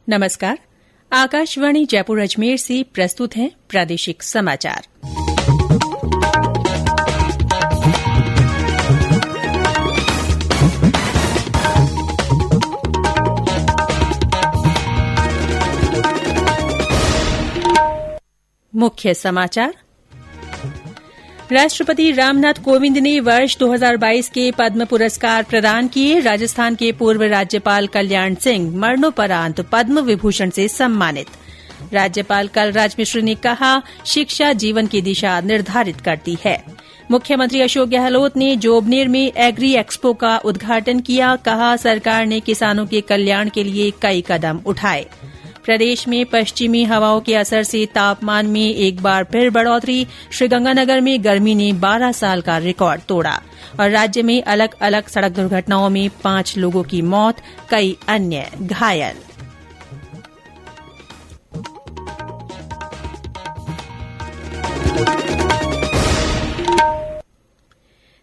नमस्कार। आकाशवाणी जयपुर अजमेर से प्रस्तुत हैं प्रादेशिक समाचार। मुख्य समाचार। राष्ट्रपति रामनाथ कोविंद ने वर्ष 2022 के पद्म पुरस्कार प्रदान किए। राजस्थान के पूर्व राज्यपाल कल्याण सिंह मरणोपरांत पद्म विभूषण से सम्मानित। राज्यपाल कलराज मिश्र ने कहा, शिक्षा जीवन की दिशा निर्धारित करती है। मुख्यमंत्री अशोक गहलोत ने जोबनेर में एग्री एक्सपो का उद्घाटन किया। कहा, सरकार ने किसानों के कल्याण के लिए कई कदम उठाए। प्रदेश में पश्चिमी हवाओं के असर से तापमान में एक बार फिर बढ़ोतरी। श्रीगंगानगर में गर्मी ने 12 साल का रिकॉर्ड तोड़ा। और राज्य में अलग अलग सड़क दुर्घटनाओं में 5 लोगों की मौत, कई अन्य घायल।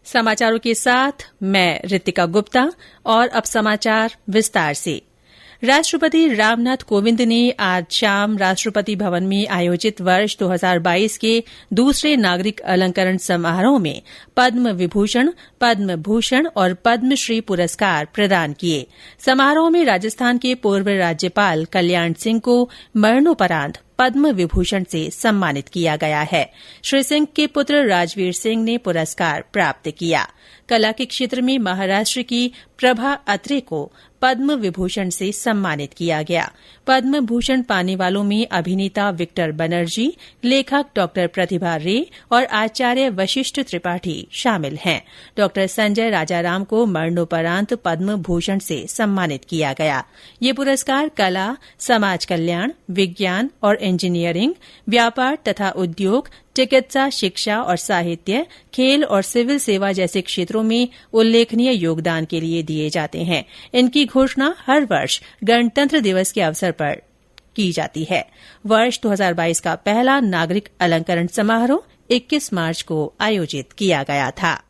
समाचारों के साथ मैं ऋतिका गुप्ता। और अब समाचार विस्तार से। राष्ट्रपति रामनाथ कोविंद ने आज शाम राष्ट्रपति भवन में आयोजित वर्ष 2022 के दूसरे नागरिक अलंकरण समारोह में पद्म विभूषण, पद्म भूषण और पद्मश्री पुरस्कार प्रदान किए। समारोह में राजस्थान के पूर्व राज्यपाल कल्याण सिंह को मरणोपरांत पद्म विभूषण से सम्मानित किया गया है। श्री सिंह के पुत्र राजवीर सिंह ने पुरस्कार प्राप्त किया। कला के क्षेत्र में महाराष्ट्र की प्रभा अत्रे को पद्म विभूषण से सम्मानित किया गया। पद्म भूषण पाने वालों में अभिनेता विक्टर बनर्जी, लेखक डॉ प्रतिभा रे और आचार्य वशिष्ठ त्रिपाठी शामिल हैं। डॉ संजय राजाराम को मरणोपरांत पद्म भूषण से सम्मानित किया गया। ये पुरस्कार कला, समाज कल्याण, विज्ञान और इंजीनियरिंग, व्यापार तथा उद्योग, चिकित्सा, शिक्षा और साहित्य, खेल और सिविल सेवा जैसे क्षेत्रों में उल्लेखनीय योगदान के लिए दिए जाते हैं। इनकी घोषणा हर वर्ष गणतंत्र दिवस के अवसर पर की जाती है। वर्ष 2022 का पहला नागरिक अलंकरण समारोह 21 मार्च को आयोजित किया गया था।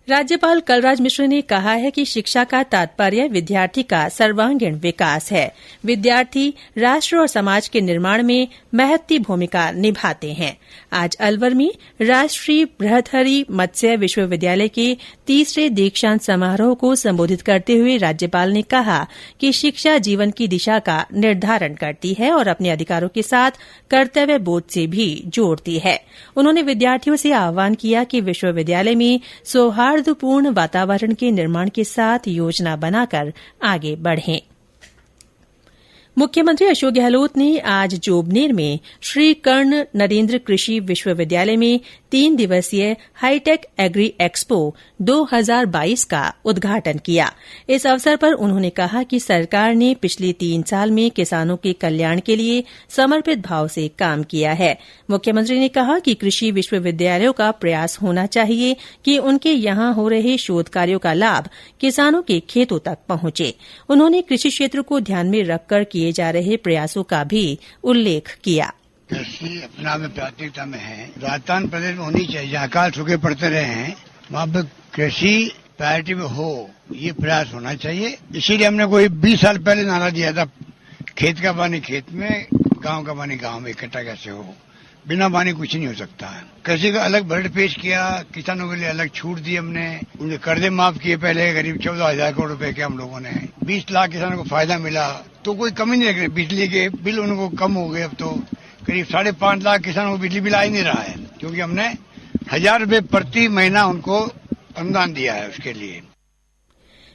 राज्यपाल कलराज मिश्र ने कहा है कि शिक्षा का तात्पर्य विद्यार्थी का सर्वांगीण विकास है। विद्यार्थी राष्ट्र और समाज के निर्माण में महत्वपूर्ण भूमिका निभाते हैं। आज अलवर में राष्ट्रीय बृहत्तरी मत्स्य विश्वविद्यालय के तीसरे दीक्षांत समारोह को संबोधित करते हुए राज्यपाल ने कहा कि शिक्षा जीवन की दिशा का निर्धारण करती है और अपने अधिकारों के साथ कर्तव्य बोध से भी जोड़ती है। उन्होंने विद्यार्थियों से आह्वान किया कि विश्वविद्यालय में सौहार्दपूर्ण वातावरण के निर्माण के साथ योजना बनाकर आगे बढ़ें। मुख्यमंत्री अशोक गहलोत ने आज जोबनेर में श्री कर्ण नरेन्द्र कृषि विश्वविद्यालय में 3 दिवसीय हाईटेक एग्री एक्सपो 2022 का उद्घाटन किया। इस अवसर पर उन्होंने कहा कि सरकार ने पिछले 3 साल में किसानों के कल्याण के लिए समर्पित भाव से काम किया है। मुख्यमंत्री ने कहा कि कृषि विश्वविद्यालयों का प्रयास होना चाहिए कि उनके यहां हो रहे शोध कार्यों का लाभ किसानों के खेतों तक पहुंचे। उन्होंने कृषि क्षेत्र को ध्यान में रखकर किए जा रहे प्रयासों का भी उल्लेख किया। कृषि अपना में प्राथमिकता में है। राजस्थान प्रदेश में होनी चाहिए, जहाँ अकाल सूखे पड़ते रहे हैं वहाँ पर कृषि प्रायोरिटी में हो, ये प्रयास होना चाहिए। इसीलिए हमने कोई 20 साल पहले नारा दिया था, खेत का पानी खेत में, गांव का पानी गांव में इकट्ठा कैसे हो। बिना पानी कुछ नहीं हो सकता है। कृषि का अलग बजट पेश किया, किसानों के लिए अलग छूट दी हमने, उनके कर्जे माफ किए। पहले करीब 14,000 करोड़ रुपए के हम लोगों ने 20 लाख किसानों को फायदा मिला। तो कोई कमी नहीं रख रही। बिजली के बिल उनको कम हो गए। अब तो करीब 5.5 लाख किसानों को बिजली बिल आ ही नहीं रहा है, क्योंकि हमने 1,000 रुपए प्रति महीना उनको अनुदान दिया है उसके लिए।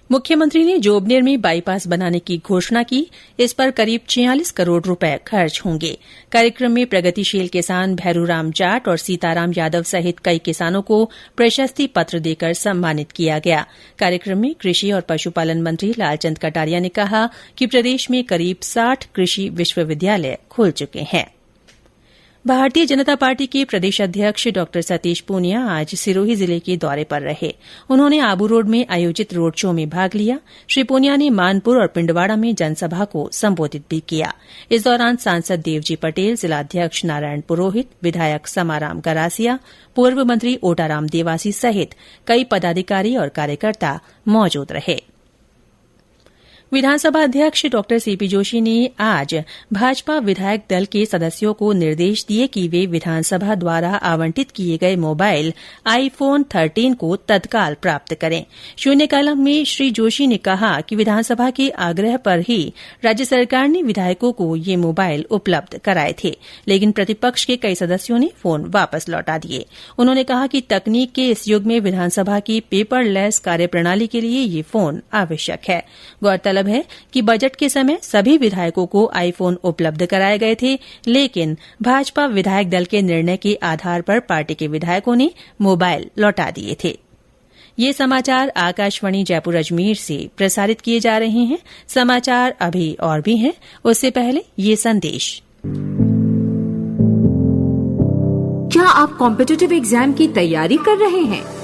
मुख्यमंत्री ने जोबनेर में बाईपास बनाने की घोषणा की। इस पर करीब 46 करोड़ रुपए खर्च होंगे। कार्यक्रम में प्रगतिशील किसान भैरूराम जाट और सीताराम यादव सहित कई किसानों को प्रशस्ति पत्र देकर सम्मानित किया गया। कार्यक्रम में कृषि और पशुपालन मंत्री लालचंद कटारिया ने कहा कि प्रदेश में करीब 60 कृषि विश्वविद्यालय खुल चुके हैं। भारतीय जनता पार्टी के प्रदेश अध्यक्ष डॉ सतीश पूनिया आज सिरोही जिले के दौरे पर रहे। उन्होंने आबू रोड में आयोजित रोड शो में भाग लिया। श्री पूनिया ने मानपुर और पिंडवाड़ा में जनसभा को संबोधित भी किया। इस दौरान सांसद देवजी पटेल, जिलाध्यक्ष नारायण पुरोहित, विधायक समाराम गरासिया, पूर्व मंत्री ओटाराम देवासी सहित कई पदाधिकारी और कार्यकर्ता मौजूद रहे। विधानसभा अध्यक्ष डॉ सीपी जोशी ने आज भाजपा विधायक दल के सदस्यों को निर्देश दिए कि वे विधानसभा द्वारा आवंटित किए गए मोबाइल आईफोन 13 को तत्काल प्राप्त करें। शून्यकाल में श्री जोशी ने कहा कि विधानसभा के आग्रह पर ही राज्य सरकार ने विधायकों को ये मोबाइल उपलब्ध कराए थे, लेकिन प्रतिपक्ष के कई सदस्यों ने फोन वापस लौटा दिए। उन्होंने कहा कि तकनीक के इस युग में विधानसभा की पेपरलेस कार्यप्रणाली के लिए ये फोन आवश्यक है। गौरतलब है कि बजट के समय सभी विधायकों को आईफोन उपलब्ध कराए गए थे, लेकिन भाजपा विधायक दल के निर्णय के आधार पर पार्टी के विधायकों ने मोबाइल लौटा दिए थे। ये समाचार आकाशवाणी जयपुर अजमेर से प्रसारित किए जा रहे हैं। समाचार अभी और भी हैं, उससे पहले ये संदेश। क्या आप कॉम्पिटिटिव एग्जाम की तैयारी कर रहे हैं?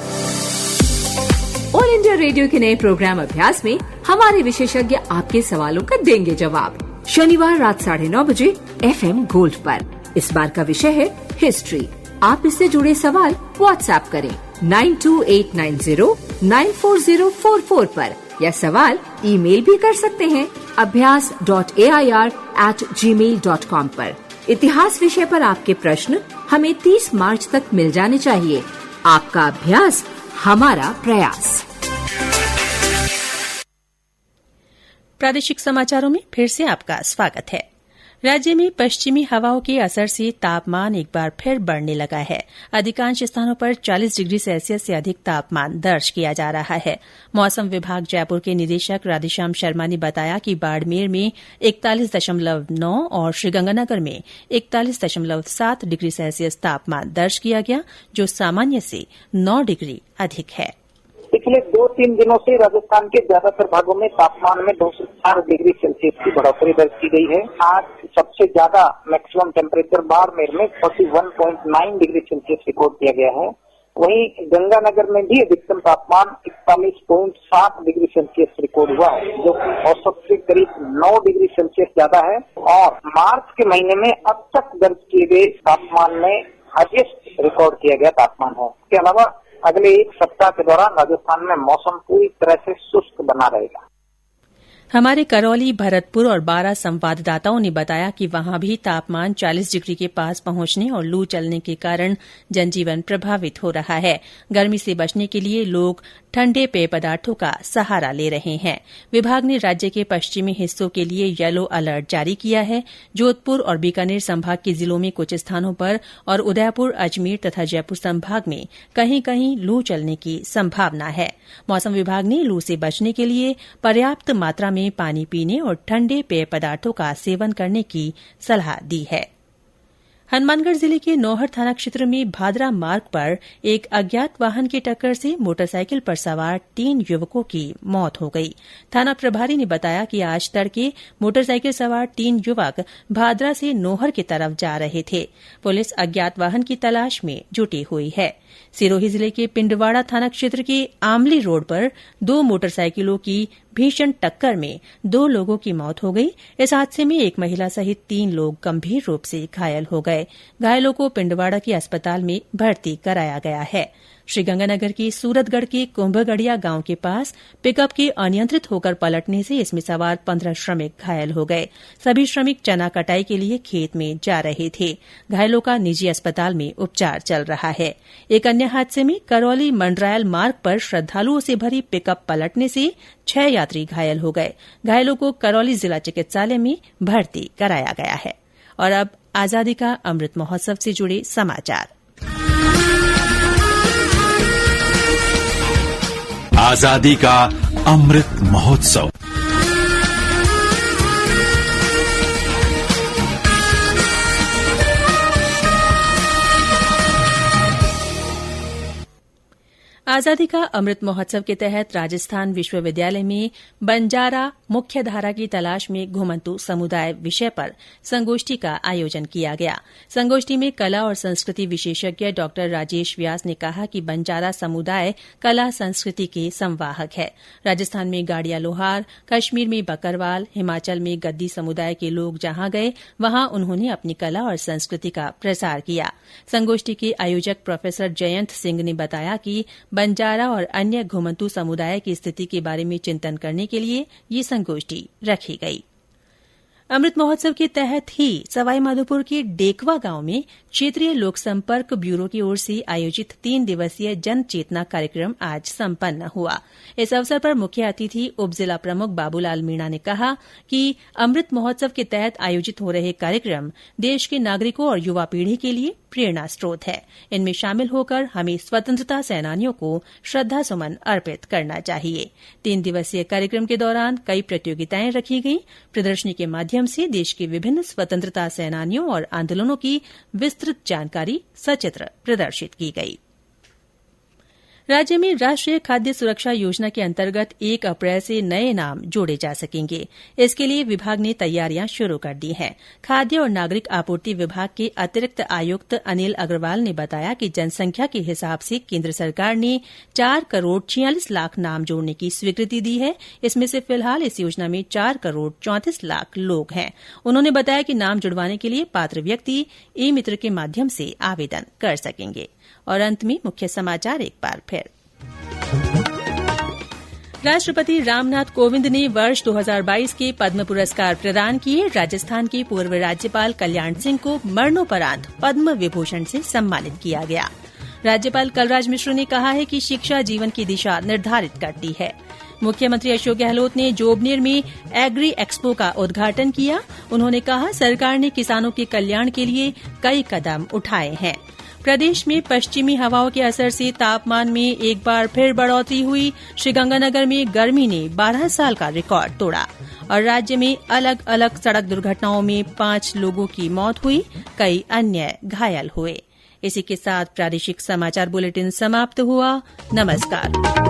ऑल इंडिया रेडियो के नए प्रोग्राम अभ्यास में हमारे विशेषज्ञ आपके सवालों का देंगे जवाब। शनिवार रात 9:30 बजे FM गोल्ड पर। इस बार का विषय है हिस्ट्री। आप इससे जुड़े सवाल व्हाट्सएप करें 9289094044 पर, या सवाल ईमेल भी कर सकते हैं abhyas.air@gmail.com पर। इतिहास विषय पर आपके प्रश्न हमें 30 मार्च तक मिल जाने चाहिए। आपका अभ्यास हमारा प्रयास। प्रादेशिक समाचारों में फिर से आपका स्वागत है। राज्य में पश्चिमी हवाओं के असर से तापमान एक बार फिर बढ़ने लगा है। अधिकांश स्थानों पर 40 डिग्री सेल्सियस से अधिक तापमान दर्ज किया जा रहा है। मौसम विभाग जयपुर के निदेशक राधेश्याम शर्मा ने बताया कि बाड़मेर में 41.9 और श्रीगंगानगर में 41.7 डिग्री सेल्सियस तापमान दर्ज किया गया, जो सामान्य से 9 डिग्री अधिक है। पिछले 2-3 दिनों से राजस्थान के ज्यादातर भागों में तापमान में 2 से 4 डिग्री सेल्सियस की बढ़ोतरी दर्ज की गई है। आज सबसे ज्यादा मैक्सिमम टेम्परेचर बाड़मेर में 41.9 डिग्री सेल्सियस रिकॉर्ड किया गया है। वहीं गंगानगर में भी अधिकतम तापमान 41.7 डिग्री सेल्सियस रिकॉर्ड हुआ है, जो कि औसत से करीब 9 डिग्री सेल्सियस ज्यादा है और मार्च के महीने में अब तक दर्ज किए गए तापमान में हाईएस्ट रिकॉर्ड किया गया तापमान है। इसके अलावा अगले एक सप्ताह के दौरान राजस्थान में मौसम पूरी तरह से शुष्क बना रहेगा। हमारे करौली, भरतपुर और बारां संवाददाताओं ने बताया कि वहां भी तापमान 40 डिग्री के पास पहुंचने और लू चलने के कारण जनजीवन प्रभावित हो रहा है। गर्मी से बचने के लिए लोग ठंडे पेय पदार्थों का सहारा ले रहे हैं। विभाग ने राज्य के पश्चिमी हिस्सों के लिए येलो अलर्ट जारी किया है। जोधपुर और बीकानेर संभाग के जिलों में कुछ स्थानों पर और उदयपुर, अजमेर तथा जयपुर संभाग में कहीं कहीं लू चलने की संभावना है। मौसम विभाग ने लू से बचने के लिए पर्याप्त मात्रा में पानी पीने और ठंडे पेय पदार्थों का सेवन करने की सलाह दी है। हनुमानगढ़ जिले के नौहर थाना क्षेत्र में भादरा मार्ग पर एक अज्ञात वाहन की टक्कर से मोटरसाइकिल पर सवार 3 युवकों की मौत हो गई। थाना प्रभारी ने बताया कि आज तड़के मोटरसाइकिल सवार 3 युवक भादरा से नौहर की तरफ जा रहे थे। पुलिस अज्ञात वाहन की तलाश में जुटी हुई है। सिरोही जिले के पिंडवाड़ा थाना क्षेत्र के आमली रोड पर 2 मोटरसाइकिलों की भीषण टक्कर में 2 लोगों की मौत हो गई। इस हादसे में एक महिला सहित 3 लोग गंभीर रूप से घायल हो गए। घायलों को पिंडवाड़ा के अस्पताल में भर्ती कराया गया है। श्रीगंगानगर के सूरतगढ़ के कुंभगढ़िया गांव के पास पिकअप के अनियंत्रित होकर पलटने से इसमें सवार 15 श्रमिक घायल हो गए। सभी श्रमिक चना कटाई के लिए खेत में जा रहे थे। घायलों का निजी अस्पताल में उपचार चल रहा है। एक अन्य हादसे में करौली मंडरायल मार्ग पर श्रद्धालुओं से भरी पिकअप पलटने से 6 यात्री घायल हो गए। घायलों को करौली जिला चिकित्सालय में भर्ती कराया गया है। और अब आजादी का अमृत महोत्सव से जुड़े समाचार। आजादी का अमृत महोत्सव। आजादी का अमृत महोत्सव के तहत राजस्थान विश्वविद्यालय में बंजारा मुख्य धारा की तलाश में घुमंतु समुदाय विषय पर संगोष्ठी का आयोजन किया गया। संगोष्ठी में कला और संस्कृति विशेषज्ञ डॉ राजेश व्यास ने कहा कि बंजारा समुदाय कला संस्कृति के संवाहक है। राजस्थान में गाड़िया लोहार, कश्मीर में बकरवाल, हिमाचल में गद्दी समुदाय के लोग जहां गए वहां उन्होंने अपनी कला और संस्कृति का प्रसार किया। संगोष्ठी के आयोजक प्रोफेसर जयंत सिंह ने बताया कि बंजारा और अन्य घुमंतू समुदाय की स्थिति के बारे में चिंतन करने के लिए ये संगोष्ठी रखी गई। अमृत महोत्सव के तहत ही सवाईमाधोपुर के डेकवा गांव में क्षेत्रीय लोक संपर्क ब्यूरो की ओर से आयोजित 3 दिवसीय जन चेतना कार्यक्रम आज संपन्न हुआ। इस अवसर पर मुख्य अतिथि उप जिला प्रमुख बाबूलाल मीणा ने कहा कि अमृत महोत्सव के तहत आयोजित हो रहे कार्यक्रम देश के नागरिकों और युवा पीढ़ी के लिए प्रेरणा स्रोत है। इनमें शामिल होकर हमें स्वतंत्रता सेनानियों को श्रद्धा सुमन अर्पित करना चाहिए। 3 दिवसीय कार्यक्रम के दौरान कई प्रतियोगिताएं रखी गईं। प्रदर्शनी के माध्यम से देश के विभिन्न स्वतंत्रता सेनानियों और आंदोलनों की विस्तृत जानकारी सचित्र प्रदर्शित की गई। राज्य में राष्ट्रीय खाद्य सुरक्षा योजना के अंतर्गत 1 अप्रैल से नए नाम जोड़े जा सकेंगे। इसके लिए विभाग ने तैयारियां शुरू कर दी हैं। खाद्य और नागरिक आपूर्ति विभाग के अतिरिक्त आयुक्त अनिल अग्रवाल ने बताया कि जनसंख्या के हिसाब से केंद्र सरकार ने 4 करोड़ 46 लाख नाम जोड़ने की स्वीकृति दी है। इसमें से फिलहाल इस योजना में 4 करोड़ 34 लाख लोग हैं। उन्होंने बताया कि नाम जुड़वाने के लिए पात्र व्यक्ति ई मित्र के माध्यम से आवेदन कर सकेंगे। और अंत में मुख्य समाचार एक बार फिर। राष्ट्रपति रामनाथ कोविंद ने वर्ष 2022 के पद्म पुरस्कार प्रदान किए। राजस्थान के पूर्व राज्यपाल कल्याण सिंह को मरणोपरांत पद्म विभूषण से सम्मानित किया गया। राज्यपाल कलराज मिश्र ने कहा है कि शिक्षा जीवन की दिशा निर्धारित करती है। मुख्यमंत्री अशोक गहलोत ने जोबनेर में एग्री एक्सपो का उद्घाटन किया। उन्होंने कहा, सरकार ने किसानों के कल्याण के लिए कई कदम उठाए हैं। प्रदेश में पश्चिमी हवाओं के असर से तापमान में एक बार फिर बढ़ोतरी हुई। श्रीगंगानगर में गर्मी ने 12 साल का रिकॉर्ड तोड़ा। और राज्य में अलग अलग सड़क दुर्घटनाओं में 5 लोगों की मौत हुई, कई अन्य घायल हुए। इसी के साथ प्रादेशिक समाचार बुलेटिन समाप्त हुआ। नमस्कार।